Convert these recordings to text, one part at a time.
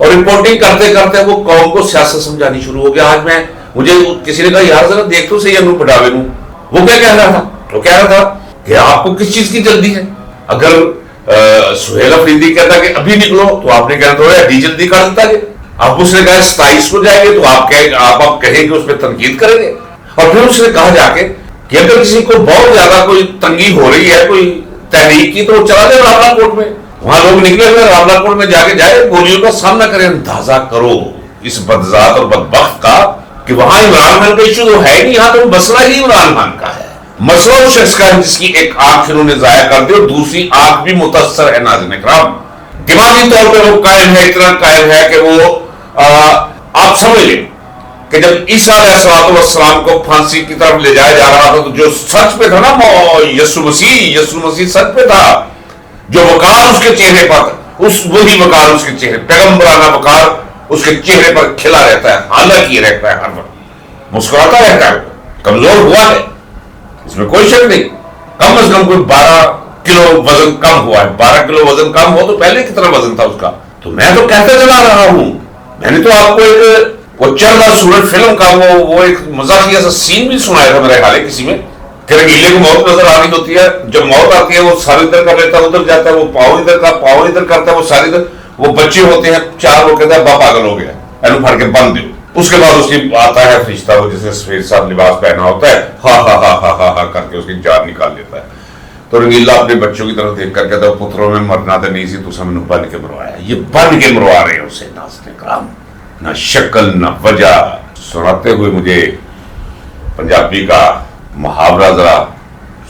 اور رپورٹنگ کرتے کرتے وہ قوم کو سیاست سمجھانی شروع ہو گیا. آج مجھے کسی نے کہا یار ذرا دیکھ تو صحیح انو بٹاوے نو. وہ کیا کہہ رہا تھا؟ وہ کہہ رہا تھا کہ آپ کو کس چیز کی جلدی ہے. اگر سہیل افریدی کہتا کہ ابھی نکلو تو آپ نے کہنا تو ابھی جلدی کر دیتا ہے. اب اس نے کہا 27 کو جائیں گے تو آپ کہیں گے اس پہ تنقید کریں گے. اور پھر اس نے کہا جا کے کہ اگر کسی کو بہت زیادہ کوئی تنگی ہو رہی ہے کوئی تحریک کی تو وہ چلا جائے راولہ کوٹ میں. وہاں لوگ نکلے ہوئے راولہ کوٹ میں جا کے جائے گولیوں کا سامنا کریں. اندازہ کرو اس بدذات اور بدبخت کا کہ وہاں عمران خان کا ایشو تو ہے نہیں, یہاں تو مسئلہ ہی عمران خان کا ہے. مسئلہ اس شخص کا ہے جس کی ایک آنکھ انہوں نے ضائع کر دی اور دوسری آنکھ بھی متاثر ہے. ناظرین اکرام, دماغی طور پہ وہ قائم ہے, اتنا قائم ہے کہ وہ آپ سمجھ لیں کہ جب عیسیٰ علیہ السلام کو پھانسی کی طرف لے جایا جا رہا تھا تو جو سچ پہ تھا نا یسوع مسیح سچ پہ تھا, جو وقار اس کے چہرے پر وہی وقار اس کے چہرے, پیغمبرانہ وقار اس کے چہرے پر کھلا رہتا ہے, حالانکہ یہ رہتا ہے, ہر وقت مسکراتا رہتا ہے. کمزور ہوا ہے اس میں کوئی شک نہیں, کم از کم کوئی 12 کلو وزن کم ہوا ہے. 12 کلو وزن کم ہو تو پہلے کتنا وزن تھا اس کا. تو میں تو کہتے چلا رہا ہوں, میں نے تو آپ کو ایک وہ چل رہا سورج فلم کا وہ ایک مزاحیہ سا سین بھی سنایا تھا میرے خیال ہے کسی میں, کہ رنگیلے کو موت نظر آنی ہوتی ہے, جب موت آتی ہے وہ سر ادھر کر لیتا ہے, ادھر جاتا ہے, وہ پاؤں ادھر کرتا ہے, وہ ساری ادھر, وہ بچے ہوتے ہیں 4, وہ کہتا ہے باپ پاگل ہو گیا, اینو پھڑ کے بند دو. اس کے بعد اس کی آتا ہے فرشتہ, وہ جسے سفید صاحب لباس پہنا ہوتا ہے, ہا ہا ہا ہا ہا ہا کر کے اس کی جان نکال لیتا ہے. تو رنگیلا اپنے بچوں کی طرف دیکھ کر کہتا ہے پتروں میں مرنا تو نہیں سی, تو سب نے بن کے مروایا. یہ بن کے مروا رہے ہیں اسے. ناظرین کرام, نہ شکل نہ وجہ. سناتے ہوئے مجھے پنجابی کا محاورہ ذرا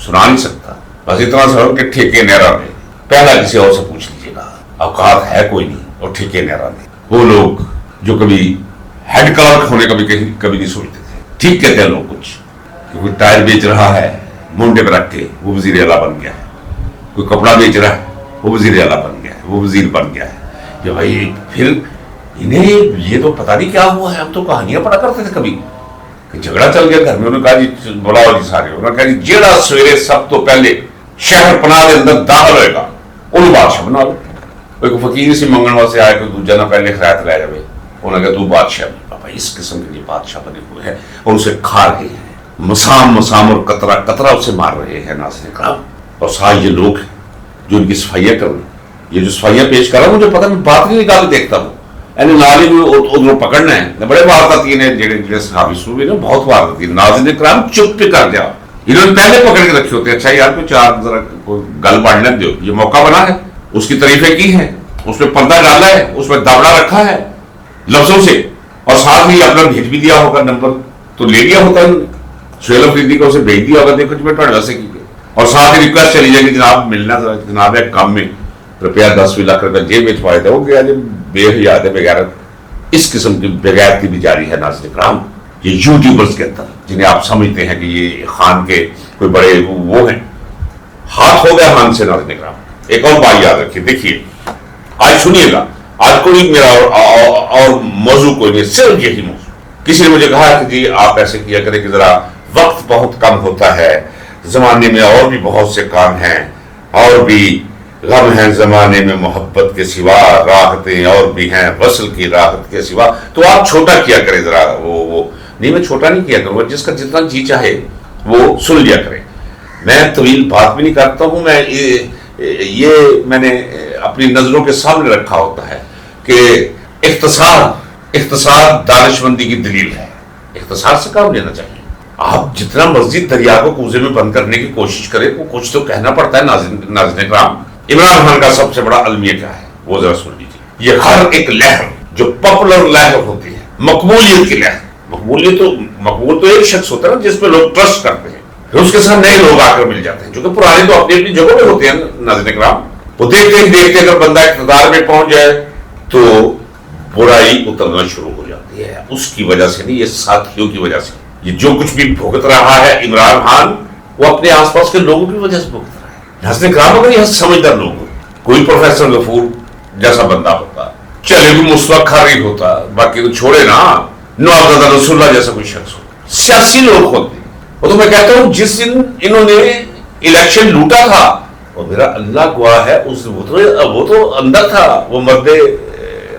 سنا نہیں سکتا, بس اتنا سر کہ ٹھیکے نیرا میں. پہلا کسی اور سے پوچھ لیجیے گا, اوقات ہے کوئی نہیں, اور ٹھیکے نیرا میں وہ لوگ جو کبھی ہیڈ کلرک ہونے کا بھی کبھی نہیں سوچتے تھے. ٹھیک کہتے ہیں لوگ کچھ کہ کوئی ٹائر بیچ رہا ہے مونڈے پہ رکھ کے, وہ وزیر اعلیٰ بن گیا ہے. کوئی کپڑا بیچ رہا ہے, وہ وزیر اعلیٰ بن گیا ہے, وہ وزیر بن گیا ہے. کہ بھائی پھر انہیں یہ تو پتہ نہیں کیا ہوا ہے. ہم تو کہانیاں پڑھا کرتے تھے کبھی کہ جھگڑا چل گیا گھر میں, انہوں نے کہا جی بلاؤ جی سارے. انہوں نے کہا جی جیڑا سویرے سب تو پہلے شہر پناہ کے اندر داخل ہوئے گا انہوں بادشاہ بنا لو. کوئی فقیر سے منگن واسطے آئے, کوئی دوجا نہ پہلے خیرات لے جائے. انہوں نے کہا تو بادشاہ بابا, اس قسم کے لیے بادشاہ بنے ہوئے ہیں اور اسے کھا رہے ہیں, مسام اور قطرہ اسے مار رہے ہیں. ناظرین کرام, اور سارے یہ لوگ ہیں جو ان کی صفائیاں کر رہے ہیں. یہ جو صفائیاں پیش کر رہا ہوں مجھے پتہ, میں بات نہیں نکال کے دیکھتا ہوں. یعنی نالی میں ادھر پکڑنا ہے, بڑے وارداتین ہیں جڑے صحابی صوبے نے, بہت وارداتین. ناظرین کرام چپ پہ کر جاؤ, انہوں نے پہلے پکڑ کے رکھے ہوتے ہیں. اچھا یار کوئی 4 ذرا کوئی گل بڑھنے دو, یہ موقع بنا ہے, اس کی تعریفیں کی ہیں, اس میں پردہ ڈالا ہے, اس میں دبڑا رکھا ہے لفظوں سے, اور ساتھ ہی اپنا بھیج بھی دیا ہوگا, نمبر تو لے لیا ہوتا ہے سہیل افریدی کو, اسے بھیج دیا ہوگا, دیکھو جی میں ٹھنڈا سے کی, اور ساتھ ہی ریکویسٹ چلی جائے گی جناب ملنا جناب ایک کام میں روپیہ 10 لاکھ روپیہ جیب میں چھپائے تھے, وہ گیا جی بے حیات ہے بغیر. اس قسم کی بغیرتی بھی جاری ہے. ناظرین کرام, یہ یوٹیوبرز کے اندر جنہیں آپ سمجھتے ہیں کہ یہ خان کے کوئی بڑے وہ ہیں, ہاتھ ہو گیا خان سے. ناظرین کرام, ایک اور بات یاد رکھیے, دیکھیے آج سنیے گا, آج کوئی میرا اور موضوع کوئی نہیں, صرف یہی موضوع. کسی نے مجھے کہا کہ جی آپ ایسے کیا کریں کہ ذرا وقت بہت کم ہوتا ہے, زمانے میں اور بھی بہت سے کام ہیں, اور بھی غم ہیں زمانے میں محبت کے سوا, راحتیں اور بھی ہیں وصل کی راحت کے سوا, تو آپ چھوٹا کیا کریں ذرا. وہ نہیں, میں چھوٹا نہیں کیا کروں, جس کا جتنا جی چاہے وہ سن لیا کریں. میں طویل بات بھی نہیں کرتا ہوں. میں نے اپنی نظروں کے سامنے رکھا ہوتا ہے کہ اختصار دانشمندی کی دلیل ہے. اختصار سے کام لینا چاہیے. آپ جتنا مرضی دریا کو کوزے میں بند کرنے کی کوشش کریں, وہ کچھ تو کہنا پڑتا ہے. ناظرین کرام, عمران خان کا سب سے بڑا المیہ کیا ہے وہ ذرا سن لیجیے. یہ ہر ایک لہر جو پاپولر لہر ہوتی ہے, مقبولیت کی لہر, مقبول تو ایک شخص ہوتا ہے نا جس پہ لوگ ٹرسٹ کرتے ہیں, پھر اس کے ساتھ نئے لوگ آ کر مل جاتے ہیں جو کہ پرانے تو اپنی اپنی جگہوں پہ ہوتے ہیں. ناظرین کرام, وہ دیکھتے اگر بندہ اقتدار میں پہنچ جائے تو برائی اترنا شروع ہو جاتی ہے. اس کی وجہ سے نہیں, یہ ساتھیوں کی وجہ سے. یہ جو کچھ بھی بھگت رہا ہے عمران خان, وہ اپنے آس پاس کے لوگوں کی وجہ سے بھگت رہا ہے. ناظرین کرام, اگر یہ سمجھدار لوگ ہو, کوئی پروفیسر غفور جیسا بندہ ہوتا, چلے بھی مصطفیٰ کھاری ہوتا, باقی تو چھوڑے نا, نواب رسول اللہ جیسا کوئی شخص ہو, سیاسی لوگ ہوتے. وہ تو میں کہتا ہوں جس دن انہوں نے الیکشن لوٹا تھا, اور میرا اللہ گواہ ہے, وہ تو اندر تھا, وہ مرد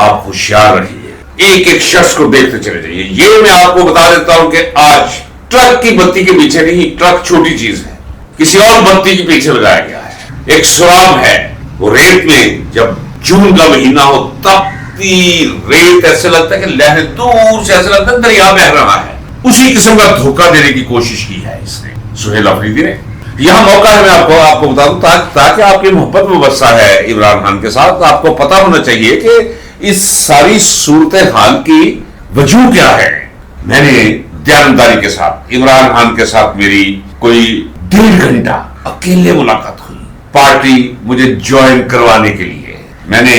آپ ہوشیار رہیے، ایک ایک شخص کو دیکھتے چلے جائیے. یہ میں آپ کو بتا دیتا ہوں کہ آج ٹرک کی بتی کے پیچھے نہیں، ٹرک چھوٹی چیز ہے، کسی اور بتی کے پیچھے لگایا گیا ہے. ایک سراب ہے، وہ ریت میں جب جون کا مہینہ ہو تپتی ریت ایسے لگتا ہے کہ لہریں دور سے ایسے لگتا ہے دریا بہہ رہا ہے. اسی قسم کا دھوکہ دینے کی کوشش کی ہے اس نے، سہیل افریدی نے. یہاں موقع ہے میں آپ کو بتا دوں تاکہ آپ کی محبت مبصہ ہے عمران خان کے ساتھ، آپ کو پتا ہونا چاہیے کہ اس ساری صورتحال کی وجوہ کیا ہے. میں نے دیانتداری کے ساتھ عمران خان کے ساتھ میری کوئی 1.5 گھنٹہ اکیلے ملاقات ہوئی پارٹی مجھے جوائن کروانے کے لیے. میں نے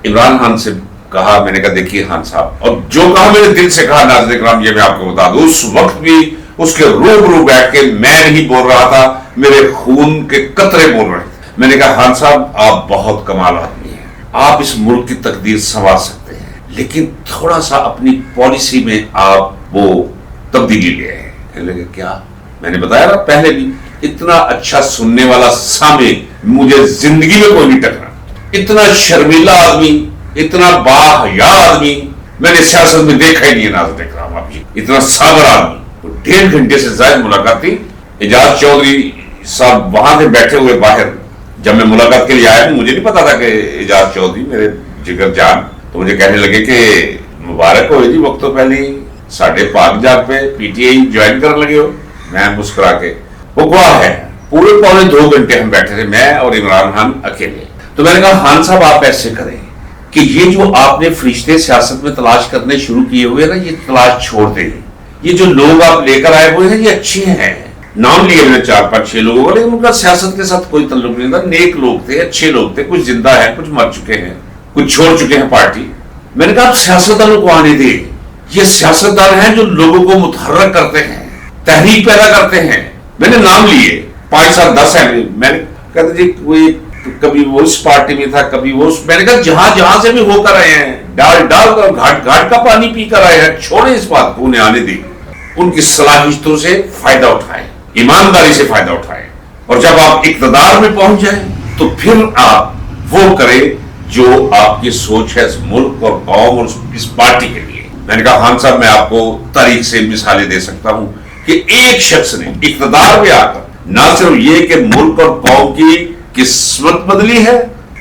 عمران خان سے کہا، میں نے کہا دیکھیے خان صاحب، اور جو کہا میرے دل سے کہا ناظرین کرام یہ میں آپ کو بتا دوں، اس وقت بھی اس کے روبرو بیٹھ کے میں نہیں بول رہا تھا، میرے خون کے قطرے بول رہے تھے. میں نے کہا خان صاحب آپ بہت کمال آدمی ہیں، آپ اس ملک کی تقدیر سنوار سکتے ہیں، لیکن تھوڑا سا اپنی پالیسی میں آپ وہ تبدیلی لے آئے. کہنے لگے کیا؟ میں نے بتایا نا پہلے بھی، اتنا اچھا سننے والا سامع مجھے زندگی میں کوئی نہیں ٹکرا. اتنا شرمیلا آدمی، اتنا باحیا آدمی میں نے سیاست میں دیکھا ہی نہیں ہے ناظرین کرام. آپ جی اتنا صابر آدمی. 1.5 گھنٹے سے زائد ملاقات تھی. اعجاز چودھری صاحب وہاں سے بیٹھے ہوئے باہر، جب میں ملاقات کے لیے آیا مجھے نہیں پتا تھا کہ اعجاز چودھری میرے جگر جان، تو مجھے کہنے لگے کہ مبارک ہو جی، وقت تو پہلے ساڑھے پاک جاگ پہ پی ٹی آئی جوائن کرنے لگے ہو. میں مسکرا کے، وہ گواہ ہے، پورے 2.25 گھنٹے ہم بیٹھے تھے میں اور عمران خان اکیلے. تو میں نے کہا خان صاحب آپ ایسے کریں کہ یہ جو آپ نے فرشتے سیاست میں تلاش کرنے شروع کیے ہوئے نا، یہ تلاش چھوڑ دیں. یہ جو لوگ آپ لے کر آئے ہوئے ہیں یہ اچھے ہیں، نام لیے میں نے 4-5-6 لوگوں کا، لیکن ان کا سیاست کے ساتھ کوئی تعلق نہیں تھا. نیک لوگ تھے، اچھے لوگ تھے، کچھ زندہ ہیں، کچھ مر چکے ہیں، کچھ چھوڑ چکے ہیں پارٹی. میں نے کہا آپ سیاستدانوں کو آنے دیں، یہ سیاستدان ہیں جو لوگوں کو متحرک کرتے ہیں، تحریک پیدا کرتے ہیں. میں نے نام لیے 5-7-10 ہیں. میں نے کہا جی کوئی کبھی وہ اس پارٹی میں تھا، کبھی وہ اس. میں نے کہا جہاں سے بھی ہو کر آئے ہیں، ڈال کر گھاٹ کا پانی پی کر آئے ہیں، چھوڑیں اس بات کو، انہیں آنے دیں، ان کی صلاحیتوں سے فائدہ اٹھائیں، ایمانداری سے فائدہ اٹھائیں. اور جب آپ اقتدار میں پہنچ جائیں تو پھر آپ وہ کریں جو آپ کی سوچ ہے اس ملک اور قوم اور اس پارٹی کے لیے. میں نے کہا خان صاحب میں آپ کو تاریخ سے مثالیں دے سکتا ہوں کہ ایک شخص نے اقتدار میں آ کر نہ صرف یہ کہ ملک اور قوم کی قسمت بدلی ہے،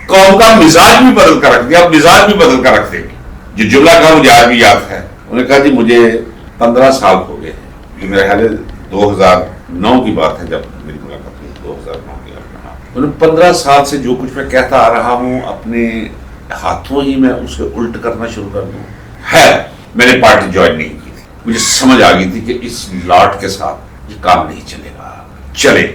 قوم کا مزاج بھی بدل کر رکھ دیا. مزاج بھی بدل کر رکھ دیں گے. جو جملہ کہا مجھے آج بھی یاد ہے، انہوں نے کہا جی مجھے 15 سال ہو گئے ہیں، جو میرے خیال ہے 2009 کی بات ہے جب میری ملاقات ہوئی، 2009 کی. انہوں نے 15 سال سے جو کچھ میں کہتا آ رہا ہوں اپنے ہاتھوں ہی میں اسے الٹ کرنا شروع کر دوں. ہے میں نے پارٹی جوائن نہیں کی تھی، مجھے سمجھ آ گئی تھی کہ اس لاٹ کے ساتھ یہ کام نہیں چلے گا. چلے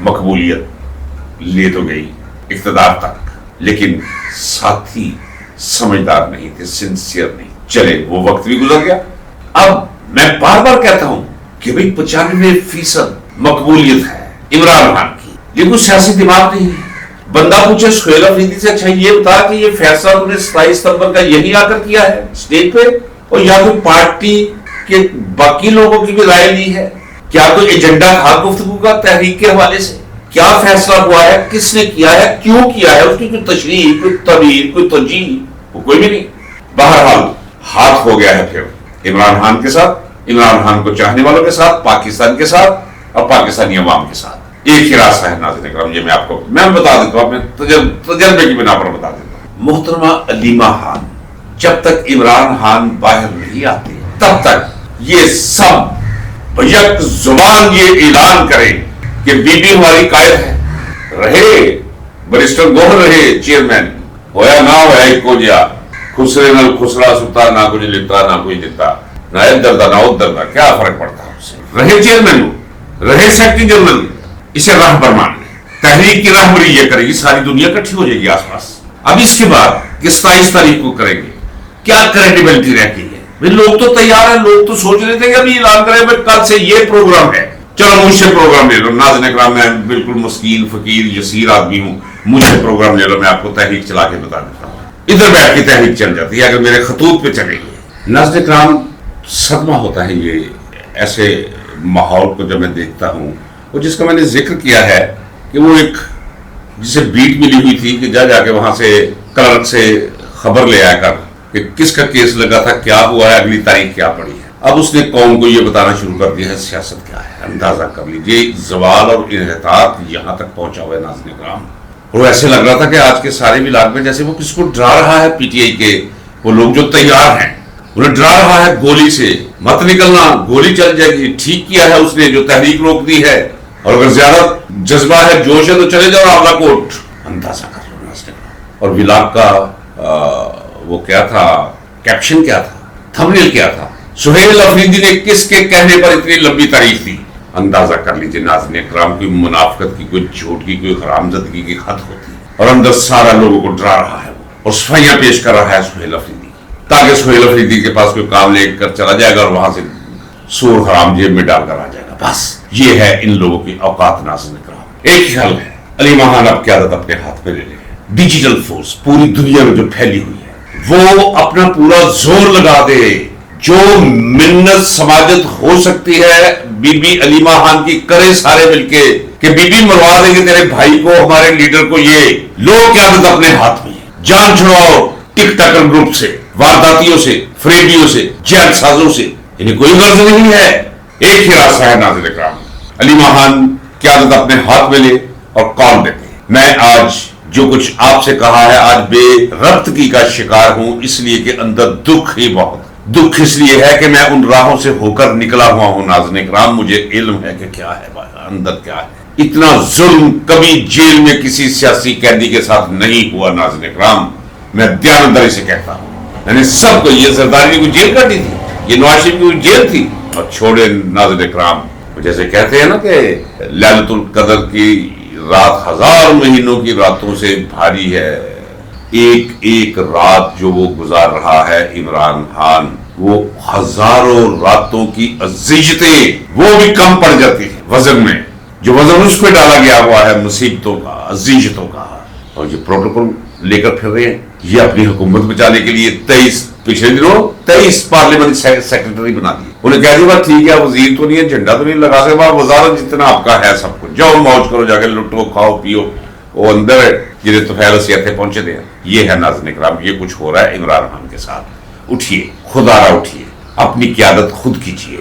مقبولیت لے تو گئی اقتدار تک، لیکن ساتھی سمجھدار نہیں تھے، سنسیئر نہیں. چلے وہ وقت بھی گزر گیا. اب میں بار بار کہتا ہوں کہ بھئی 95% مقبولیت ہے عمران خان کی، یہ کوئی سیاسی دماغ نہیں ہے. بندہ پوچھے سہیل افریدی سے اچھا یہ بتا کہ یہ فیصلہ تم نے 27 ستمبر کا یہی آ کر کیا ہے اسٹیج پہ، اور یا کوئی پارٹی کے باقی لوگوں کی بھی رائے لی ہے؟ کیا کوئی ایجنڈا تھا گفتگو کا تحریک کے حوالے سے؟ کیا فیصلہ ہوا ہے؟ کس نے کیا ہے؟ کیوں کیا ہے؟ اس کی کوئی تشریح، کوئی تعبیر، کوئی توجیہ وہ کوئی بھی نہیں. بہرحال ہاتھ ہو گیا ہے پھر عمران خان کے ساتھ، عمران خان کو چاہنے والوں کے ساتھ، پاکستان کے ساتھ اور پاکستانی عوام کے ساتھ. ایک ہی راستہ ہے ناظرین کرام، یہ میں آپ کو میں بتا دیتا ہوں، اپنے تجربے کی بنا پر بتا دیتا ہوں. محترمہ علیمہ خان جب تک عمران خان باہر نہیں آتے تب تک یہ سب یک زبان یہ اعلان کریں کہ بی بی ہماری قائد ہے. رہے بریسٹر گوہر رہے چیئرمین، ہویا نہ ہویا ایکو جیا، خسرے نہ خسرا ستا، نہ کچھ لتا نہ کوئی دیتا، نہ ادھر نہ ادھر، کیا فرق پڑتا ہے اس سے. رہے چیئرمین، رہے سیکرٹری جنرل، اسے راہ پر مان لیں. تحریک کی راہبری یہ کرے گی، ساری دنیا اکٹھی ہو جائے گی آس پاس. اب اس کے بعد کہ 27 تاریخ کو کریں گے، کیا کریڈیبلٹی رہتی ہے؟ لوگ تو تیار ہیں، لوگ تو سوچ رہے تھے کہ ابھی اعلان کریں بھائی کل سے یہ پروگرام ہے، چلو مجھ سے پروگرام لے لو. ناظرین کرام میں بالکل مسکین فقیر یسیر آدمی ہوں، مجھ سے پروگرام لے لو، میں آپ کو تحریک چلا کے بتا دیتا ہوں. ادھر بیٹھ کے تحریک چل جاتی ہے اگر میرے خطوط پہ چلے گی. ناظرین کرام صدمہ ہوتا ہے یہ ایسے ماحول کو جب میں دیکھتا ہوں، اور جس کا میں نے ذکر کیا ہے کہ وہ ایک جسے بیٹ ملی ہوئی تھی کہ جا کے وہاں سے کلرک سے خبر لے آیا کر کہ کس کا کیس لگا تھا, کیا ہوا ہے, اگلی تاریخ کیا پڑی ہے. اب اس نے قوم کو یہ بتانا شروع کر دیا ہے سیاست کیا ہے. اندازہ کر لیجئے زوال اور انحطاط یہاں تک پہنچا ہوا ہے ناظرین کرام. اور ایسے لگ رہا تھا کہ آج کے سارے علاقے میں جیسے وہ کس کو ڈرا رہا ہے, پی ٹی آئی کے وہ لوگ جو تیار ہیں انہیں ڈرا رہا ہے گولی سے, مت نکلنا, گولی چل جائے گی. ٹھیک کیا ہے اس نے جو تحریک روک دی ہے, اور اگر زیادہ جذبہ ہے, جوش ہے تو چلے جاؤ آولا کوٹ. اندازہ کر لو ناظرین. اور ولاگ کا وہ کیا تھا, کیپشن کیا تھا, تھمبنیل کیا تھا, سہیل افریدی نے کس کے کہنے پر اتنی لمبی تاریخ دی. اندازہ کر لیجئے ناظرین اکرام, کوئی منافقت کی, کوئی جھوٹ کی, کوئی حرامزدگی کی حد ہوتی ہے, اور اندر سارا لوگوں کو ڈرا رہا ہے وہ, اور صفائیاں پیش کر رہا ہے سہیل افریدی, تاکہ سہیل افریدی کے پاس کوئی کام لے کر چلا جائے گا اور وہاں سے سور حرام جیب میں ڈال کر آ جائے گا. بس یہ ہے ان لوگوں کی اوقات ناظرین اکرام. ایک ہی حل ہے, علی ماہان اب قیادت اپنے ہاتھ میں لے لے. ڈیجیٹل فورس پوری دنیا میں جو پھیلی ہوئی ہے وہ اپنا پورا زور لگا دے. جو منت سماجت ہو سکتی ہے بی بی علیمہ خان کی کرے سارے مل کے, کہ بی بی مروا دیں گے تیرے بھائی کو, ہمارے لیڈر کو. یہ لوگ قیادت اپنے ہاتھ میں ہے. جان چھڑواؤ ٹک ٹاکر گروپ سے, وارداتیوں سے, فریبیوں سے, جیل سازوں سے. انہیں کوئی غرض نہیں ہے, ایک ہی راستہ ہے ناظرین اکرام, علیمہ خان قیادت اپنے ہاتھ میں لے اور کال دیتے. میں آج جو کچھ آپ سے کہا ہے آج بے ربطگی کا شکار ہوں, اس لیے کہ اندر دکھ ہی بہت. دکھ اس لیے ہے کہ میں ان راہوں سے ہو کر نکلا ہوا ہوں ناظرین اکرام. مجھے علم ہے کہ کیا ہے اندر کیا ہے. اتنا ظلم کبھی جیل میں کسی سیاسی قیدی کے ساتھ نہیں ہوا ناظرین اکرام. میں دیانتداری سے کہتا ہوں, میں نے سب کو, یہ زرداری کو جیل کر دی تھی, یہ نواز شریف کی جیل تھی, اور چھوڑے ناظرین اکرام. جیسے کہتے ہیں نا کہ لیلۃ القدر کی رات 1000 مہینوں کی راتوں سے بھاری ہے. ایک ایک رات جو وہ گزار رہا ہے عمران خان, وہ ہزاروں راتوں کی اذیتیں وہ بھی کم پڑ جاتی ہیں وزن میں. جو وزن اس پہ ڈالا گیا ہوا ہے مصیبتوں کا, اذیتوں کا, اور یہ پروٹوکول لے کر پھر رہے ہیں. یہ اپنی حکومت بچانے کے لیے 23 پچھلے دنوں 23 پارلیمنٹ سیکرٹری بنا دیے. انہیں کہہ دیا ٹھیک ہے, وزیر تو نہیں ہے, جھنڈا تو نہیں لگا سکتا, وزارت جتنا آپ کا ہے سب کچھ جاؤ موج کرو, جا کے لٹو کھاؤ پیو. وہ اندر ہے جنہیں تو فیل سیاتے پہنچے دے. یہ ہے ناظرین اکرام, یہ کچھ ہو رہا ہے عمران خان کے ساتھ. اٹھیے, خدا را اٹھیے, اپنی قیادت خود کیجیے.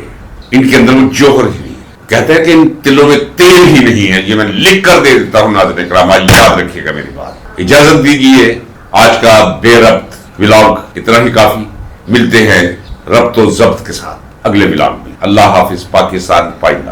ان کے اندر وہ جوہر ہی نہیں. کہتے ہیں کہ ان تلوں میں تیل ہی نہیں ہے. یہ میں لکھ کر دے دیتا ہوں ناظرین اکرام, آج یاد رکھیے گا میری بات. اجازت دیجیے, آج کا بے ربط ولاگ اتنا ہی کافی. ملتے ہیں ربط و ضبط کے ساتھ اگلے ولاگ میں. اللہ حافظ. پاکستان پائندہ.